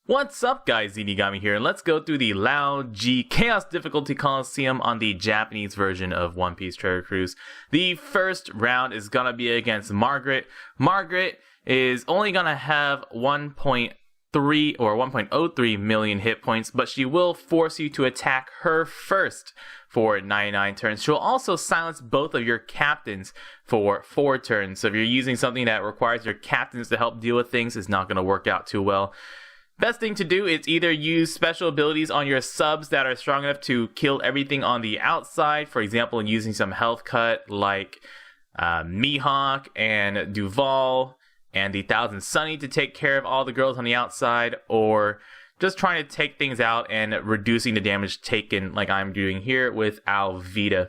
What's up guys, Zeenigami here, and let's go through the Lao G Chaos Difficulty Coliseum on the Japanese version of One Piece Treasure Cruise. The first round is gonna be against Marguerite. Marguerite is only gonna have 1.3 or 1.03 million hit points, but she will force you to attack her first for 99 turns. She'll also silence both of your captains for 4 turns, so if you're using something that requires your captains to help deal with things, it's not gonna work out too well. Best thing to do is either use special abilities on your subs that are strong enough to kill everything on the outside. For example, using some health cut like Mihawk and Duval and the Thousand Sunny to take care of all the girls on the outside, or just trying to take things out and reducing the damage taken like I'm doing here with Alvida.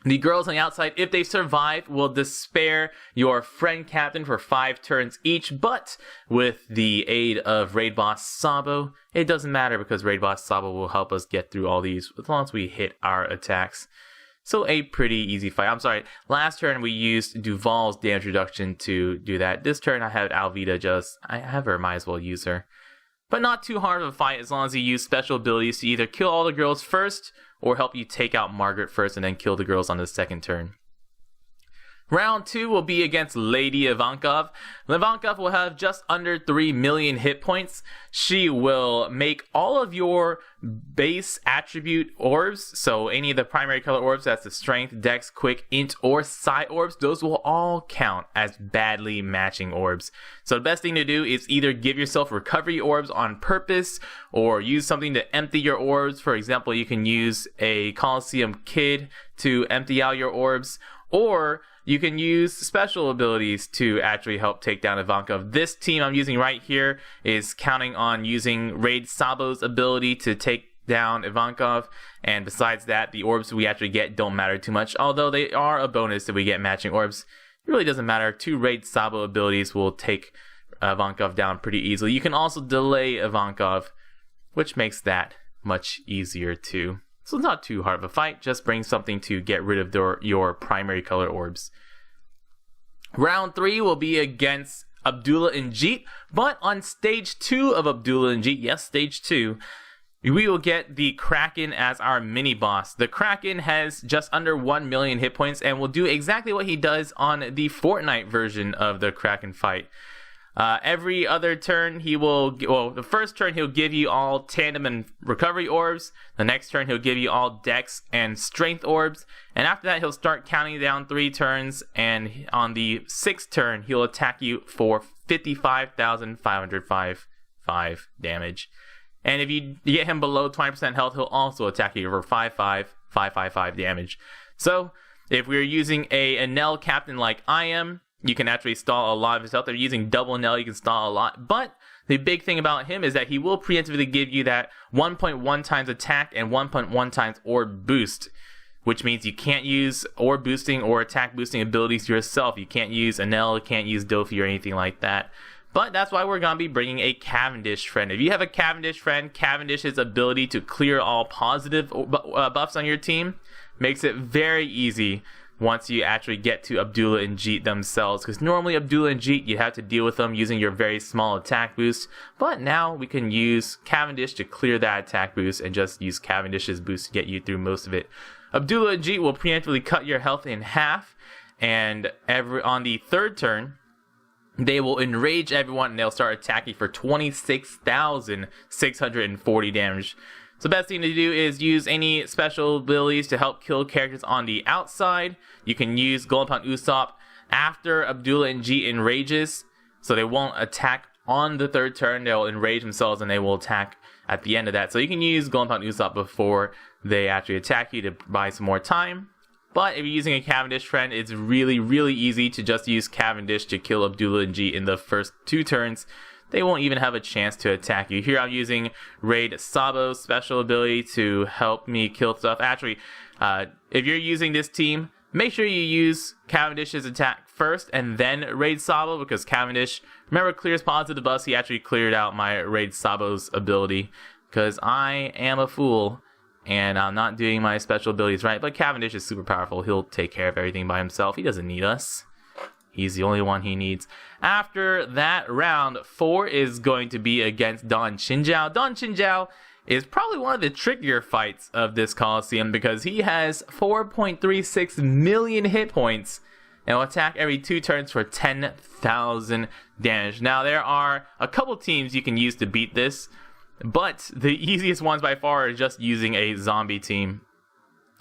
The girls on the outside, if they survive, will despair your friend captain for 5 turns each, but with the aid of Raid Boss Sabo, it doesn't matter because Raid Boss Sabo will help us get through all these as long as we hit our attacks. So a pretty easy fight. I'm sorry, last turn we used Duval's damage reduction to do that. This turn I had Alvida I have her, might as well use her. But not too hard of a fight as long as you use special abilities to either kill all the girls first or help you take out Margaret first and then kill the girls on the second turn. Round 2 will be against Lady Ivankov. Ivankov will have just under 3 million hit points. She will make all of your base attribute orbs, so any of the primary color orbs, that's the strength, dex, quick, int, or psi orbs, those will all count as badly matching orbs. So the best thing to do is either give yourself recovery orbs on purpose or use something to empty your orbs. For example, you can use a Coliseum Kid to empty out your orbs, or you can use special abilities to actually help take down Ivankov. This team I'm using right here is counting on using Raid Sabo's ability to take down Ivankov, and besides that, the orbs we actually get don't matter too much, although they are a bonus if we get matching orbs. It really doesn't matter. 2 Raid Sabo abilities will take Ivankov down pretty easily. You can also delay Ivankov, which makes that much easier too. So it's not too hard of a fight, just bring something to get rid of your primary color orbs. Round 3 will be against Abdullah and Jeet, but on stage 2 of Abdullah and Jeet, yes, stage 2, we will get the Kraken as our mini boss. The Kraken has just under 1 million hit points and will do exactly what he does on the Fortnite version of the Kraken fight. Every other turn the first turn he'll give you all tandem and recovery orbs. The next turn he'll give you all dex and strength orbs. And after that he'll start counting down 3 turns, and on the 6th turn he'll attack you for 55,505 damage. And if you get him below 20% health, he'll also attack you for 55,555 damage. So if we're using a Enel captain like I am, you can actually stall a lot of his health. If you're using double Enel, you can stall a lot. But the big thing about him is that he will preemptively give you that 1.1 times attack and 1.1 times orb boost, which means you can't use orb boosting or attack boosting abilities yourself. You can't use Enel, you can't use Dofi or anything like that. But that's why we're going to be bringing a Cavendish friend. If you have a Cavendish friend, Cavendish's ability to clear all positive buffs on your team makes it very easy once you actually get to Abdullah and Jeet themselves, because normally Abdullah and Jeet, you have to deal with them using your very small attack boost, but now we can use Cavendish to clear that attack boost and just use Cavendish's boost to get you through most of it. Abdullah and Jeet will preemptively cut your health in half, and on the 3rd turn, they will enrage everyone and they'll start attacking for 26,640 damage. So the best thing to do is use any special abilities to help kill characters on the outside. You can use Golden Pound Usopp after Abdullah and Jeet enrages, so they won't attack on the 3rd turn. They'll enrage themselves and they will attack at the end of that. So you can use Golden Pound Usopp before they actually attack you to buy some more time. But if you're using a Cavendish friend, it's really, really easy to just use Cavendish to kill Abdullah and Jeet in the first 2 turns. They won't even have a chance to attack you. Here I'm using Raid Sabo's special ability to help me kill stuff. Actually, if you're using this team, make sure you use Cavendish's attack first and then Raid Sabo, because Cavendish, remember, clears positive buffs. He actually cleared out my Raid Sabo's ability because I am a fool and I'm not doing my special abilities right. But Cavendish is super powerful. He'll take care of everything by himself. He doesn't need us. He's the only one he needs. After that, round 4 is going to be against Don Chinjao. Don Chinjao is probably one of the trickier fights of this Coliseum because he has 4.36 million hit points and will attack every 2 turns for 10,000 damage. Now, there are a couple teams you can use to beat this, but the easiest ones by far are just using a zombie team.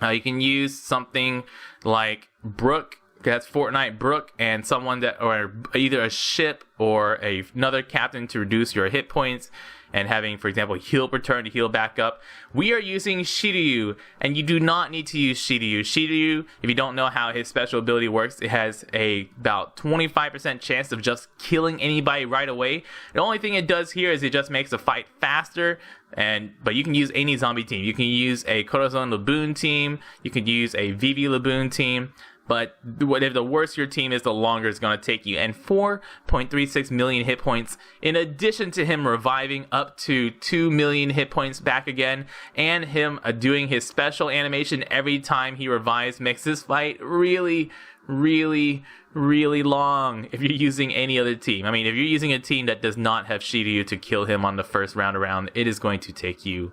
You can use something like Brook. That's Fortnite Brook, and someone that, or either a ship or another captain to reduce your hit points, and having, for example, heal return to heal back up. We are using Shiryu, and you do not need to use Shiryu. Shiryu, if you don't know how his special ability works, it has about 25% chance of just killing anybody right away. The only thing it does here is it just makes the fight faster. But you can use any zombie team. You can use a Corazon Laboon team. You can use a Vivi Laboon team. But if the worse your team is, the longer it's going to take you. And 4.36 million hit points, in addition to him reviving up to 2 million hit points back again, and him doing his special animation every time he revives, makes this fight really, really, really long if you're using any other team. I mean, if you're using a team that does not have Shiryu to kill him on the first round around, it is going to take you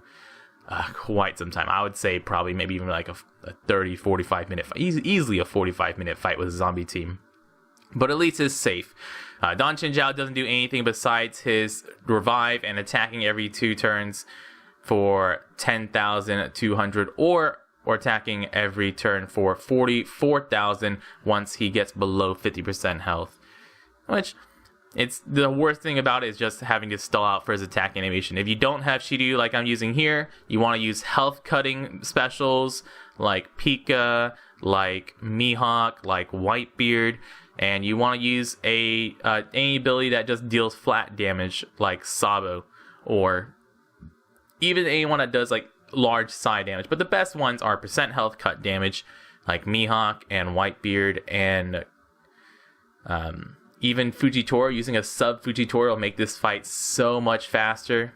quite some time. I would say probably maybe even like a 30-45 minute fight. Easily a 45-minute fight with a zombie team. But at least it's safe. Don Chinjao doesn't do anything besides his revive and attacking every 2 turns for 10,200 or attacking every turn for 44,000 once he gets below 50% health. Which, it's the worst thing about it is just having to stall out for his attack animation. If you don't have Shiryu like I'm using here, you want to use health cutting specials like Pika, like Mihawk, like Whitebeard, and you want to use any ability that just deals flat damage like Sabo, or even anyone that does like large side damage. But the best ones are percent health cut damage like Mihawk and Whitebeard, and even Fujitora. Using a sub Fujitora will make this fight so much faster.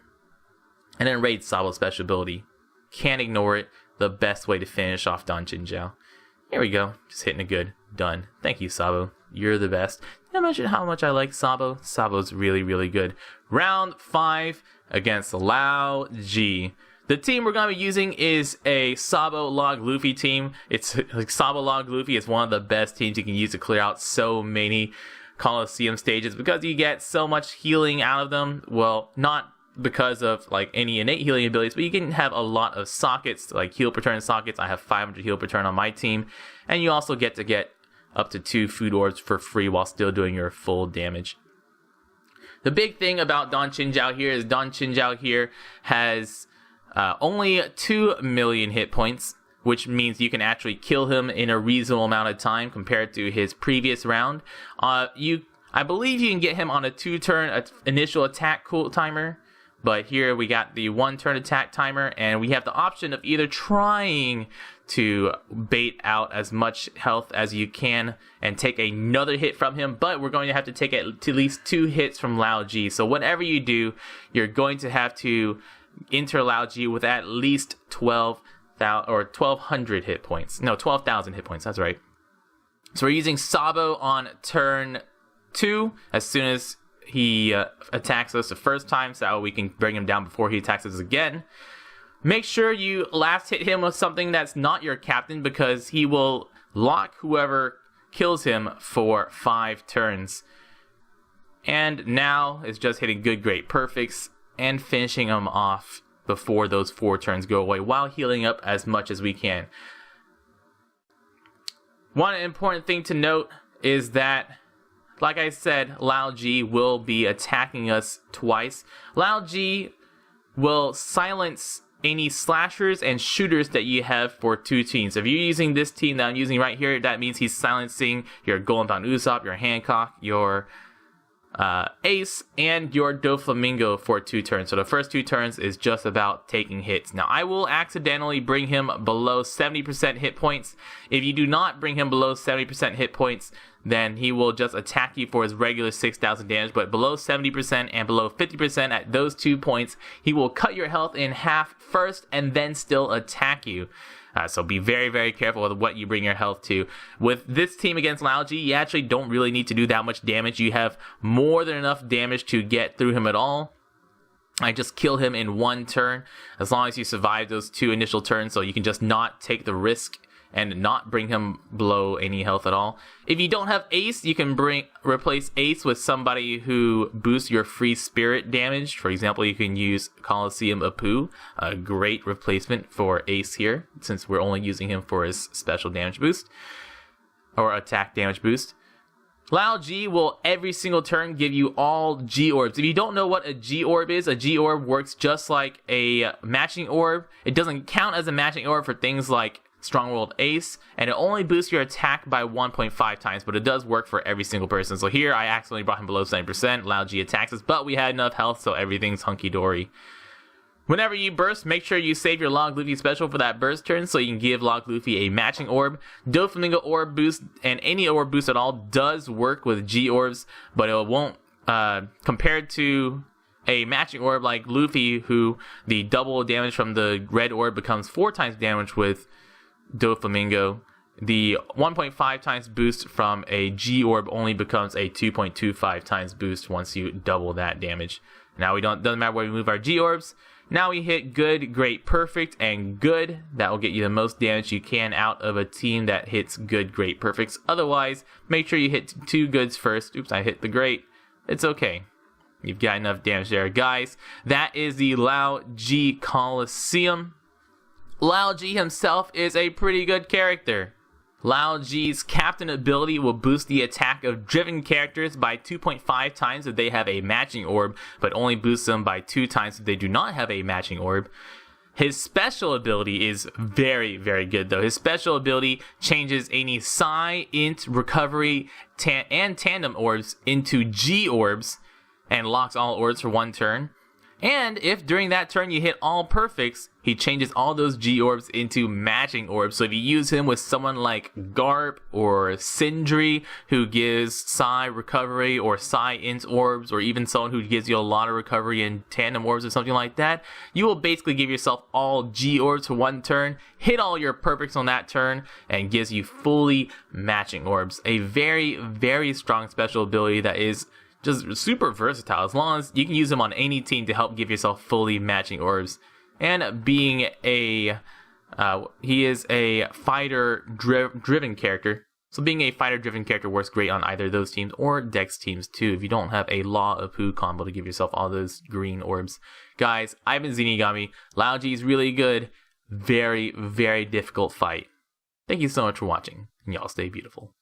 And then Raid Sabo's special ability. Can't ignore it. The best way to finish off Don Chinjao. Here we go. Just hitting a good. Done. Thank you, Sabo. You're the best. Did I mention how much I like Sabo? Sabo's really, really good. Round 5 against Lao G. The team we're going to be using is a Sabo Log Luffy team. It's like Sabo Log Luffy is one of the best teams you can use to clear out so many Coliseum stages because you get so much healing out of them. Well, not because of like any innate healing abilities, but you can have a lot of sockets, like heal per turn sockets. I have 500 heal per turn on my team, and you also get up to 2 food orbs for free while still doing your full damage. The big thing about Don Chinjao here is Don Chinjao here has only 2 million hit points, which means you can actually kill him in a reasonable amount of time compared to his previous round. I believe you can get him on a 2-turn initial attack cool timer, but here we got the 1-turn attack timer, and we have the option of either trying to bait out as much health as you can and take another hit from him, but we're going to have to take at least 2 hits from Lao G. So whatever you do, you're going to have to enter Lao G with at least 1,200 hit points. No, 12,000 hit points. That's right. So we're using Sabo on turn 2 as soon as he attacks us the first time, so we can bring him down before he attacks us again. Make sure you last hit him with something that's not your captain, because he will lock whoever kills him for 5 turns. And now it's just hitting good, great, perfects and finishing him off before those 4 turns go away while healing up as much as we can. One important thing to note is that, like I said, Lao G will be attacking us twice. Lao G will silence any slashers and shooters that you have for 2 teams. If you're using this team that I'm using right here, that means he's silencing your Golem Dawn Usopp, your Hancock, your Ace, and your Doflamingo for 2 turns. So the first 2 turns is just about taking hits. Now, I will accidentally bring him below 70% hit points. If you do not bring him below 70% hit points, then he will just attack you for his regular 6,000 damage. But below 70% and below 50% at those 2 points, he will cut your health in half first and then still attack you. So be very, very careful with what you bring your health to. With this team against Lao G, you actually don't really need to do that much damage. You have more than enough damage to get through him at all. I just kill him in one turn, as long as you survive those 2 initial turns, so you can just not take the risk and not bring him below any health at all. If you don't have Ace, you can replace Ace with somebody who boosts your free spirit damage. For example, you can use Coliseum Apu, a great replacement for Ace here, since we're only using him for his special damage boost, or attack damage boost. Lao G will every single turn give you all G orbs. If you don't know what a G orb is, a G orb works just like a matching orb. It doesn't count as a matching orb for things like Strongworld Ace, and it only boosts your attack by 1.5 times, but it does work for every single person. So here I accidentally brought him below 70%. Lao G attacks us, but we had enough health, so everything's hunky-dory. Whenever you burst, make sure you save your Log Luffy special for that burst turn so you can give Log Luffy a matching orb. Doflamingo orb boost and any orb boost at all does work with G orbs, but it won't, compared to a matching orb like Luffy, who the double damage from the red orb becomes 4 times damage with Doflamingo. The 1.5 times boost from a G orb only becomes a 2.25 times boost once you double that damage. Now doesn't matter where we move our G orbs. Now we hit good, great, perfect, and good. That will get you the most damage you can out of a team that hits good, great, perfects. Otherwise, make sure you hit 2 goods first. Oops, I hit the great. It's okay. You've got enough damage there, guys. That is the Lao G Coliseum. Lao G himself is a pretty good character. Lao G's captain ability will boost the attack of driven characters by 2.5 times if they have a matching orb, but only boosts them by 2 times if they do not have a matching orb. His special ability is very, very good though. His special ability changes any Psi, Int, Recovery, and Tandem orbs into G orbs and locks all orbs for 1 turn. And if during that turn you hit all perfects, he changes all those G orbs into matching orbs. So if you use him with someone like Garp or Sindri, who gives Psi recovery or Psi int orbs, or even someone who gives you a lot of recovery and tandem orbs or something like that, you will basically give yourself all G orbs for 1 turn, hit all your perfects on that turn, and gives you fully matching orbs. A very, very strong special ability that is just super versatile, as long as you can use him on any team to help give yourself fully matching orbs. And being he is a fighter-driven character, so being a fighter-driven character works great on either those teams or Dex teams too, if you don't have a Law of Pooh combo to give yourself all those green orbs. Guys, I've been Zeenigami. Lao G is really good. Very, very difficult fight. Thank you so much for watching, and y'all stay beautiful.